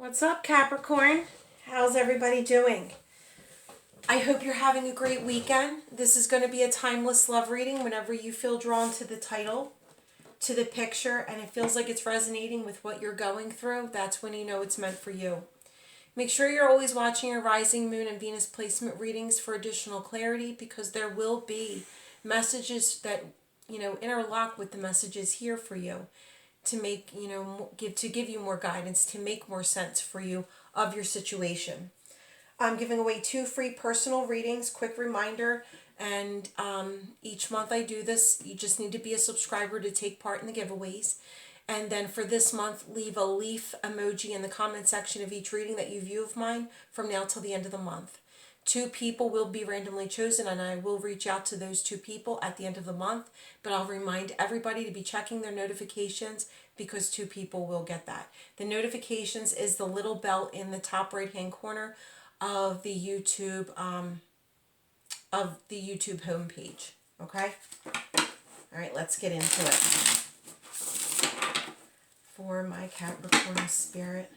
What's up, Capricorn? How's everybody doing? I hope you're having a great weekend. This is going to be a timeless love reading whenever you feel drawn to the title, to the picture, and it feels like it's resonating with what you're going through. That's when you know it's meant for you. Make sure you're always watching your rising moon and Venus placement readings for additional clarity, because there will be messages that, interlock with the messages here for you to make, give you more guidance, to make more sense for you of your situation. I'm giving away 2 free personal readings. Quick reminder, and each month I do this. You just need to be a subscriber to take part in the giveaways. And then for this month, leave a leaf emoji in the comment section of each reading that you view of mine from now till the end of the month. 2 people will be randomly chosen, and I will reach out to those 2 people at the end of the month. But I'll remind everybody to be checking their notifications, because 2 people will get that. The notifications is the little bell in the top right-hand corner of the YouTube homepage. Okay? All right, let's get into it. For my Capricorn spirit.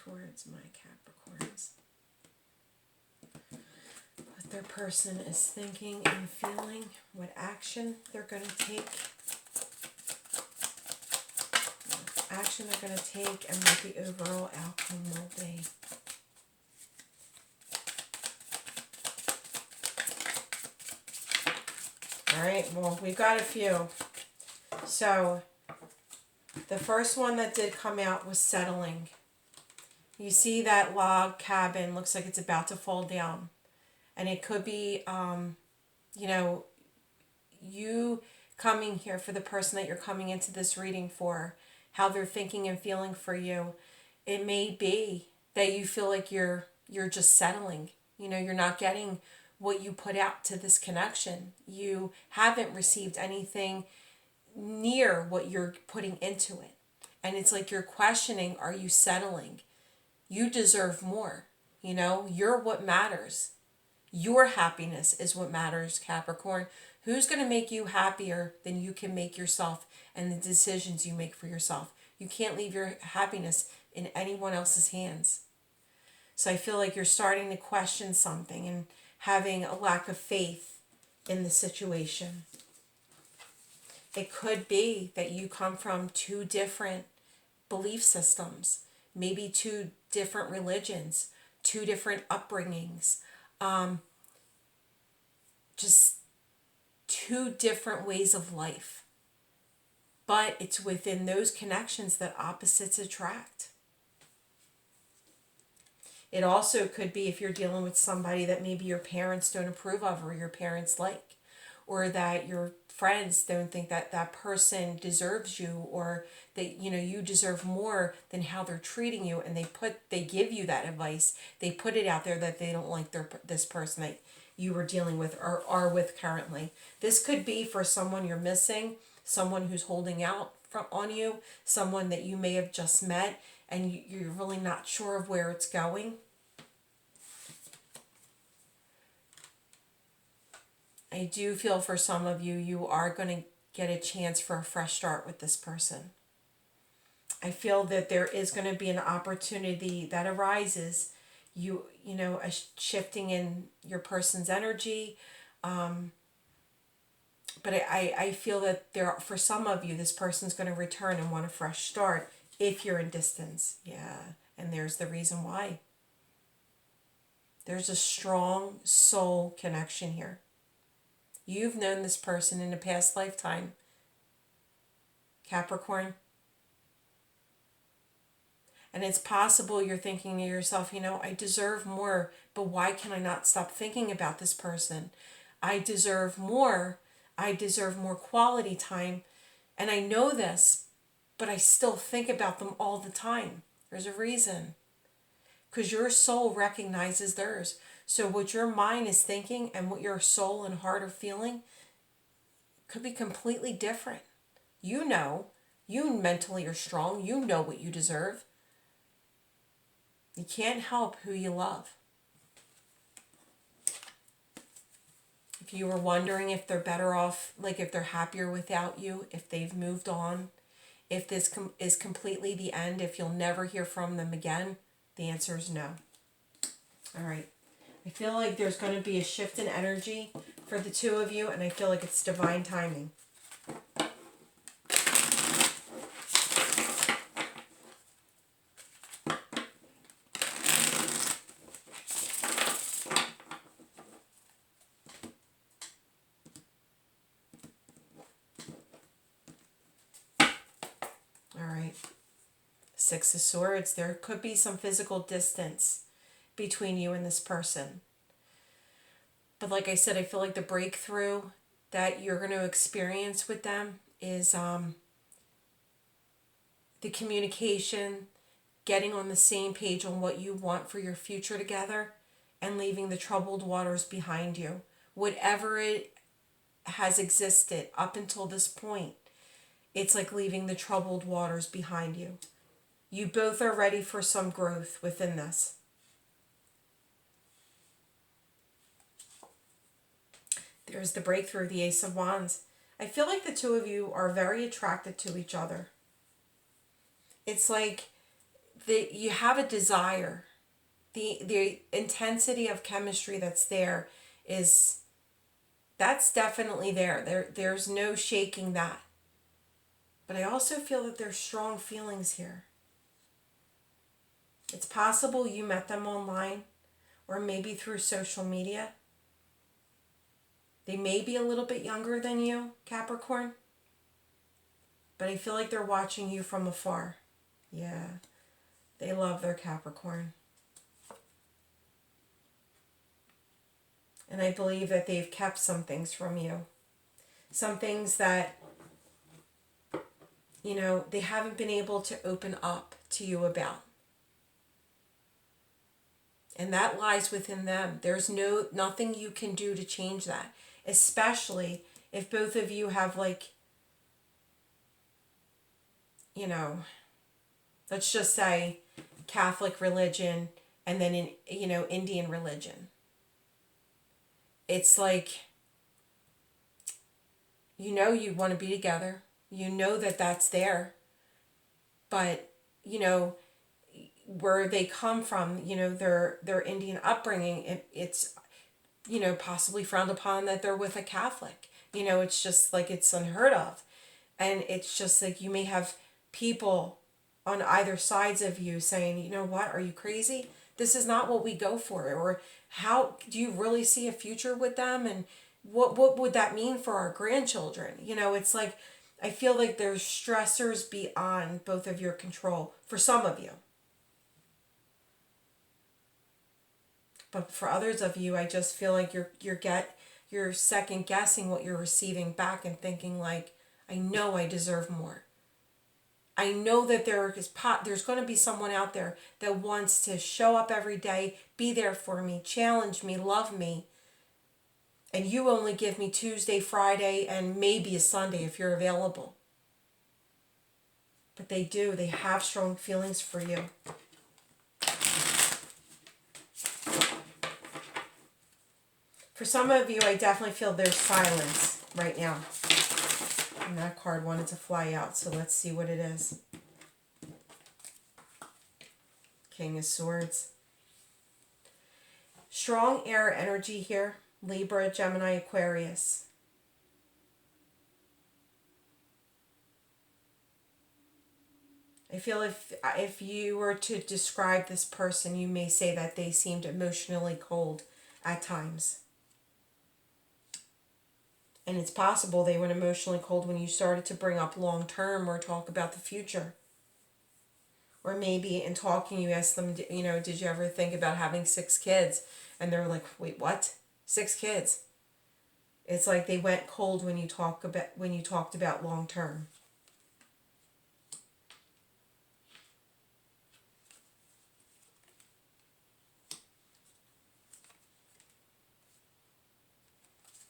Towards my Capricorns, what their person is thinking and feeling, what action they're going to take, and what the overall outcome will be. All right, well, we've got a few. So the first one that did come out was settling. You see that log cabin looks like it's about to fall down. And it could be, you coming here for the person that you're coming into this reading for, how they're thinking and feeling for you. It may be that you feel like you're just settling. You're not getting what you put out to this connection. You haven't received anything near what you're putting into it. And it's like you're questioning, are you settling? You deserve more. You're what matters. Your happiness is what matters, Capricorn. Who's going to make you happier than you can make yourself and the decisions you make for yourself? You can't leave your happiness in anyone else's hands. So I feel like you're starting to question something and having a lack of faith in the situation. It could be that you come from 2 different belief systems, maybe 2 different religions, 2 different upbringings, just 2 different ways of life. But it's within those connections that opposites attract. It also could be if you're dealing with somebody that maybe your parents don't approve of or your parents like, or that your friends don't think that that person deserves you, or that you deserve more than how they're treating you, and they give you that advice. They put it out there that they don't like this person that you were dealing with or are with currently. This could be for someone you're missing, someone who's holding out on you, someone that you may have just met and you're really not sure of where it's going. I do feel for some of you, you are going to get a chance for a fresh start with this person. I feel that there is going to be an opportunity that arises, a shifting in your person's energy. But I feel that for some of you, this person's going to return and want a fresh start if you're in distance. Yeah, and there's the reason why. There's a strong soul connection here. You've known this person in a past lifetime, Capricorn. And it's possible you're thinking to yourself, I deserve more, but why can I not stop thinking about this person? I deserve more. I deserve more quality time. And I know this, but I still think about them all the time. There's a reason. Because your soul recognizes theirs. So what your mind is thinking and what your soul and heart are feeling could be completely different. You mentally are strong. You know what you deserve. You can't help who you love. If you were wondering if they're better off, like if they're happier without you, if they've moved on, if this is completely the end, if you'll never hear from them again, the answer is no. All right. I feel like there's going to be a shift in energy for the two of you, and I feel like it's divine timing. All right. Six of Swords. There could be some physical distance between you and this person. But like I said, I feel like the breakthrough that you're going to experience with them is the communication, getting on the same page on what you want for your future together, and leaving the troubled waters behind you. Whatever it has existed up until this point, it's like leaving the troubled waters behind you. You both are ready for some growth within this. There's the breakthrough, the Ace of Wands. I feel like the two of you are very attracted to each other. It's like you have a desire. The intensity of chemistry that's there that's definitely there. There's no shaking that. But I also feel that there's strong feelings here. It's possible you met them online or maybe through social media. They may be a little bit younger than you, Capricorn. But I feel like they're watching you from afar. Yeah, they love their Capricorn. And I believe that they've kept some things from you. Some things that, they haven't been able to open up to you about. And that lies within them. There's nothing you can do to change that. Especially if both of you have let's just say Catholic religion and then Indian religion. It's like, you want to be together. You know that that's there. But, where they come from, their Indian upbringing, it's, possibly frowned upon that they're with a Catholic. It's just like it's unheard of. And it's just like you may have people on either sides of you saying, you know what, are you crazy? This is not what we go for. Or how do you really see a future with them? And what would that mean for our grandchildren? It's like, I feel like there's stressors beyond both of your control for some of you. But for others of you, I just feel like you're second guessing what you're receiving back and thinking like, I know I deserve more. I know that there's going to be someone out there that wants to show up every day, be there for me, challenge me, love me. And you only give me Tuesday, Friday, and maybe a Sunday if you're available. But they do. They have strong feelings for you. For some of you, I definitely feel there's silence right now. And that card wanted to fly out, so let's see what it is. King of Swords. Strong air energy here. Libra, Gemini, Aquarius. I feel if you were to describe this person, you may say that they seemed emotionally cold at times. And it's possible they went emotionally cold when you started to bring up long-term or talk about the future. Or maybe in talking you asked them, did you ever think about having 6 kids? And they're like, wait, what? 6 kids? It's like they went cold when you talked about long-term.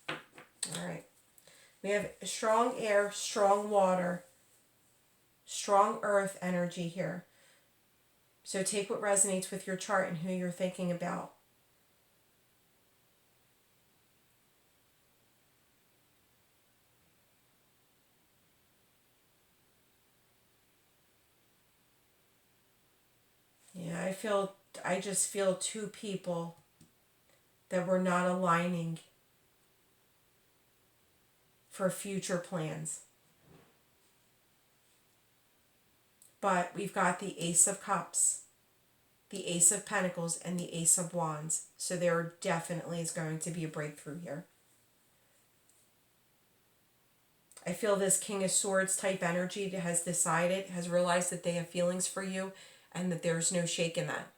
All right. We have strong air, strong water, strong earth energy here. So take what resonates with your chart and who you're thinking about. I just feel two people that were not aligning for future plans. But we've got the Ace of Cups, the Ace of Pentacles, and the Ace of Wands. So there definitely is going to be a breakthrough here. I feel this King of Swords type energy has decided, has realized that they have feelings for you and that there's no shake in that.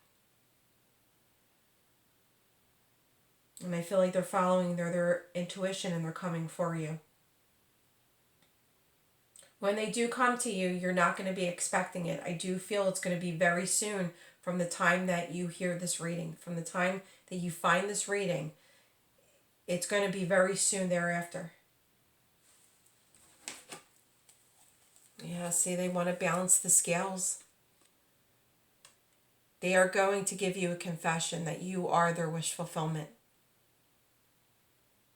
And I feel like they're following their intuition and they're coming for you. When they do come to you, you're not going to be expecting it. I do feel it's going to be very soon from the time that you hear this reading. From the time that you find this reading, it's going to be very soon thereafter. Yeah, see, they want to balance the scales. They are going to give you a confession that you are their wish fulfillment.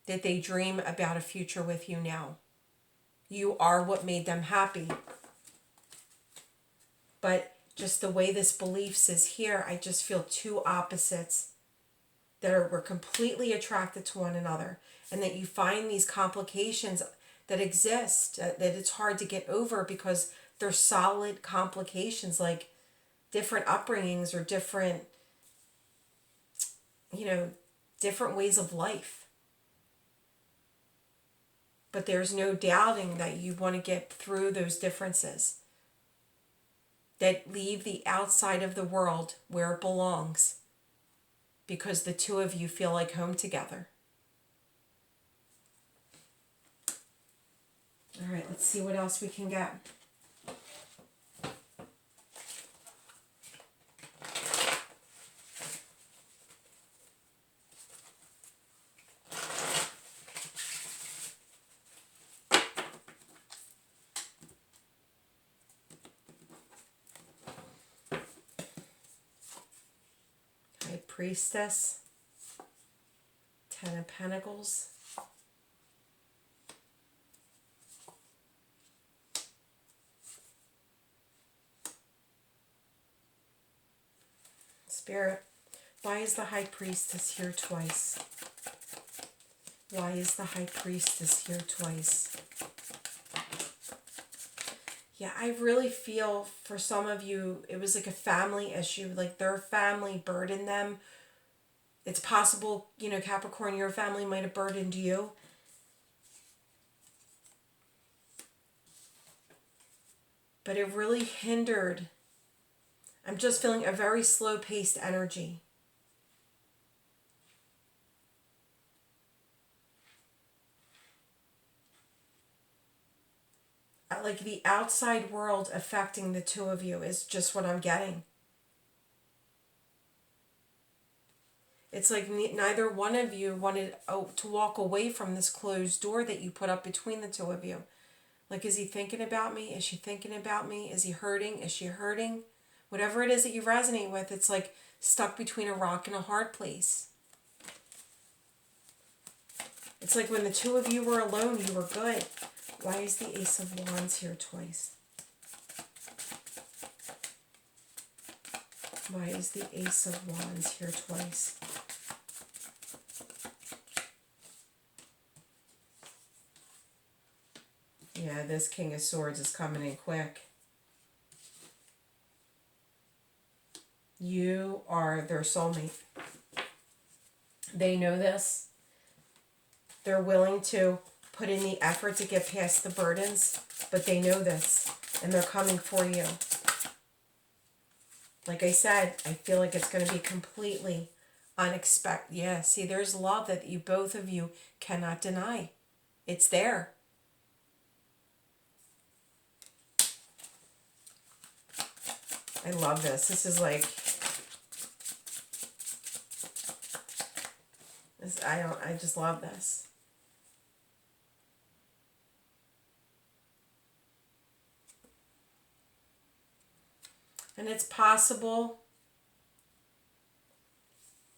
That they dream about a future with you now. You are what made them happy. But just the way this beliefs is here, I just feel two opposites that were completely attracted to one another. And that you find these complications that exist, that it's hard to get over because they're solid complications, like different upbringings or different, different ways of life. But there's no doubting that you want to get through those differences. That leave the outside of the world where it belongs. Because the two of you feel like home together. All right, let's see what else we can get. High Priestess, Ten of Pentacles, Spirit, why is the High Priestess here twice? Why is the High Priestess here twice? Yeah, I really feel for some of you, it was like a family issue, like their family burdened them. It's possible, Capricorn, your family might have burdened you. But it really hindered. I'm just feeling a very slow-paced energy. Like the outside world affecting the two of you is just what I'm getting. It's like neither one of you wanted to walk away from this closed door that you put up between the two of you. Like, is he thinking about me? Is she thinking about me? Is he hurting? Is she hurting? Whatever it is that you resonate with, it's like stuck between a rock and a hard place. It's like when the two of you were alone, you were good. Why is the Ace of Wands here twice? Why is the Ace of Wands here twice? Yeah, this King of Swords is coming in quick. You are their soulmate. They know this. They're willing to put in the effort to get past the burdens, but they know this, and they're coming for you. Like I said, I feel like it's going to be completely unexpected. Yeah, see, there's love that you both of you cannot deny. It's there. I love this. This is like, I just love this. And it's possible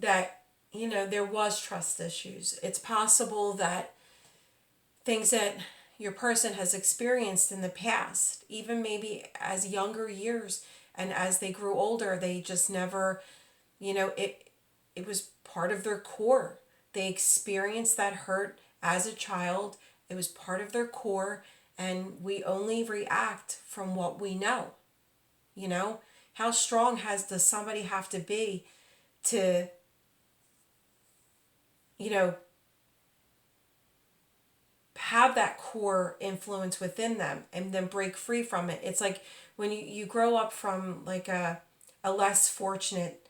that, there was trust issues. It's possible that things that your person has experienced in the past, even maybe as younger years, And as they grew older, they just never, it was part of their core. They experienced that hurt as a child. It was part of their core, and we only react from what we know. How strong does somebody have to be to, have that core influence within them and then break free from it? It's like when you grow up from like a less fortunate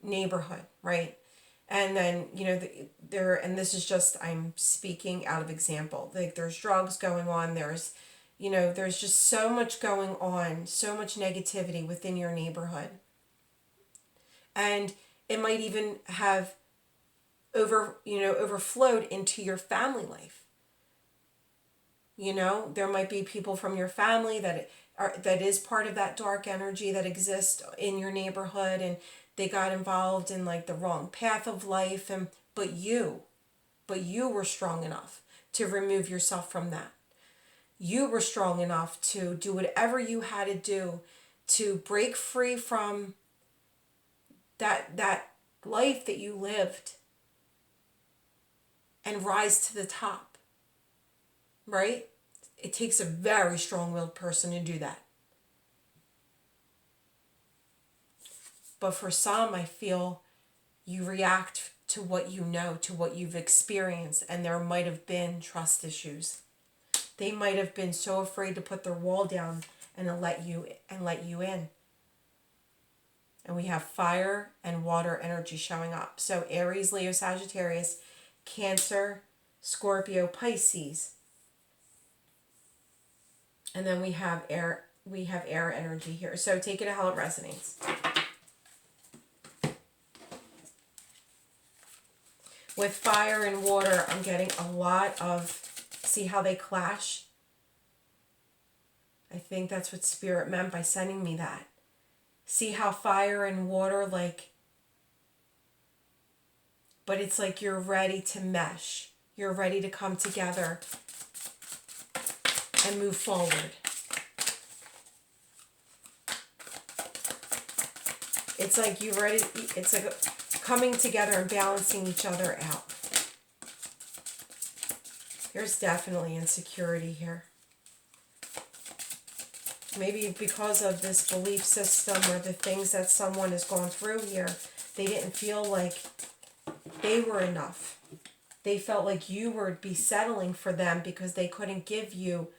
neighborhood, right? And then, and this is just, I'm speaking out of example. Like there's drugs going on, there's just so much going on, so much negativity within your neighborhood. And it might even have overflowed into your family life. There might be people from your family that is part of that dark energy that exists in your neighborhood, and they got involved in like the wrong path of life, but you were strong enough to remove yourself from that. You were strong enough to do whatever you had to do to break free from that life that you lived and rise to the top. Right? It takes a very strong-willed person to do that. But for some, I feel you react to what you know, to what you've experienced, and there might have been trust issues. They might have been so afraid to put their wall down and let you in. And we have fire and water energy showing up. So Aries, Leo, Sagittarius, Cancer, Scorpio, Pisces. And then we have air energy here. So take it how it resonates. With fire and water, I'm getting a lot of, see how they clash? I think that's what Spirit meant by sending me that. See how fire and water, but it's like you're ready to mesh. You're ready to come together and move forward. It's like you're ready, it's like coming together and balancing each other out. There's definitely insecurity here. Maybe because of this belief system or the things that someone has gone through here, they didn't feel like they were enough. They felt like you would be settling for them because they couldn't give you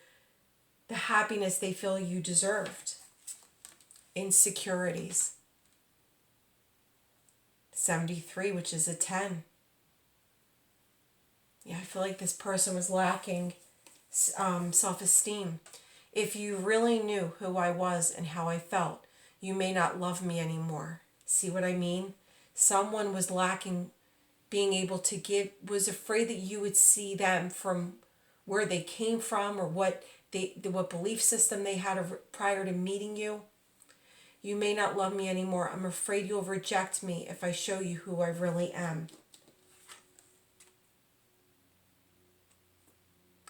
the happiness they feel you deserved. Insecurities. 73, which is a 10. Yeah, I feel like this person was lacking self-esteem. If you really knew who I was and how I felt, you may not love me anymore. See what I mean? Someone was lacking being able to give, was afraid that you would see them from where they came from or what belief system they had prior to meeting you. You may not love me anymore. I'm afraid you'll reject me if I show you who I really am.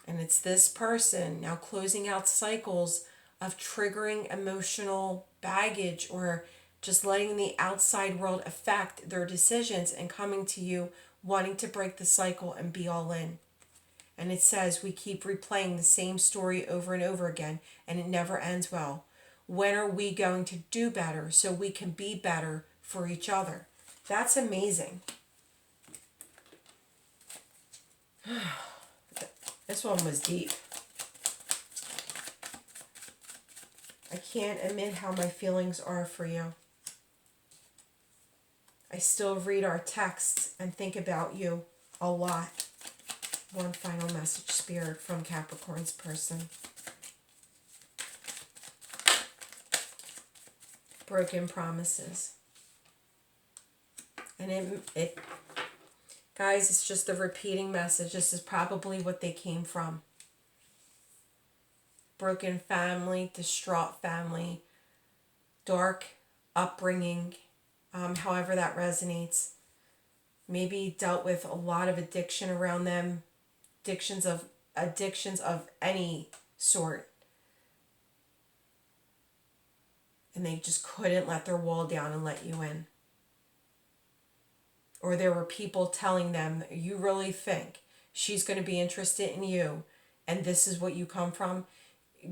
And it's this person now closing out cycles of triggering emotional baggage or just letting the outside world affect their decisions and coming to you wanting to break the cycle and be all in. And it says we keep replaying the same story over and over again and it never ends well. When are we going to do better so we can be better for each other? That's amazing. This one was deep. I can't admit how my feelings are for you. I still read our texts and think about you a lot. One final message, Spirit, from Capricorn's person. Broken promises. And it guys, it's just a repeating message. This is probably what they came from. Broken family, distraught family, dark upbringing, however that resonates. Maybe dealt with a lot of addiction around them, addictions of any sort. and they just couldn't let their wall down and let you in. Or there were people telling them, you really think she's going to be interested in you and this is what you come from?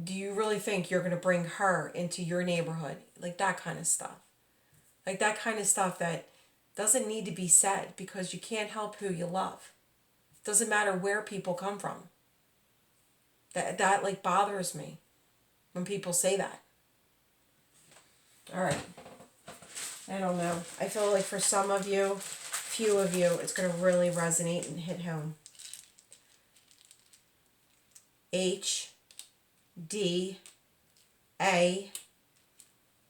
Do you really think you're going to bring her into your neighborhood? Like that kind of stuff. Like that kind of stuff that doesn't need to be said because you can't help who you love. Doesn't matter where people come from. That like bothers me when people say that. All right. I don't know. I feel like for some of you, few of you, it's going to really resonate and hit home. H D A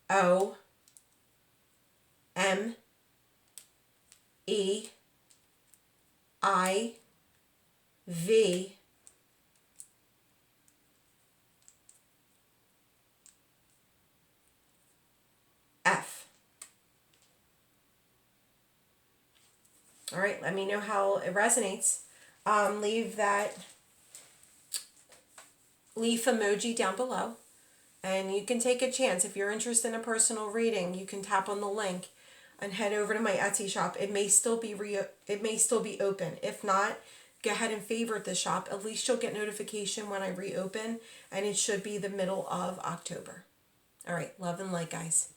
O M E I V F. All right, let me know how it resonates. Leave that leaf emoji down below, and you can take a chance. If you're interested in a personal reading, you can tap on the link and head over to my Etsy shop. It may still be open. If not, go ahead and favorite the shop. At least you'll get notification when I reopen, and it should be the middle of October. All right, love and light, guys.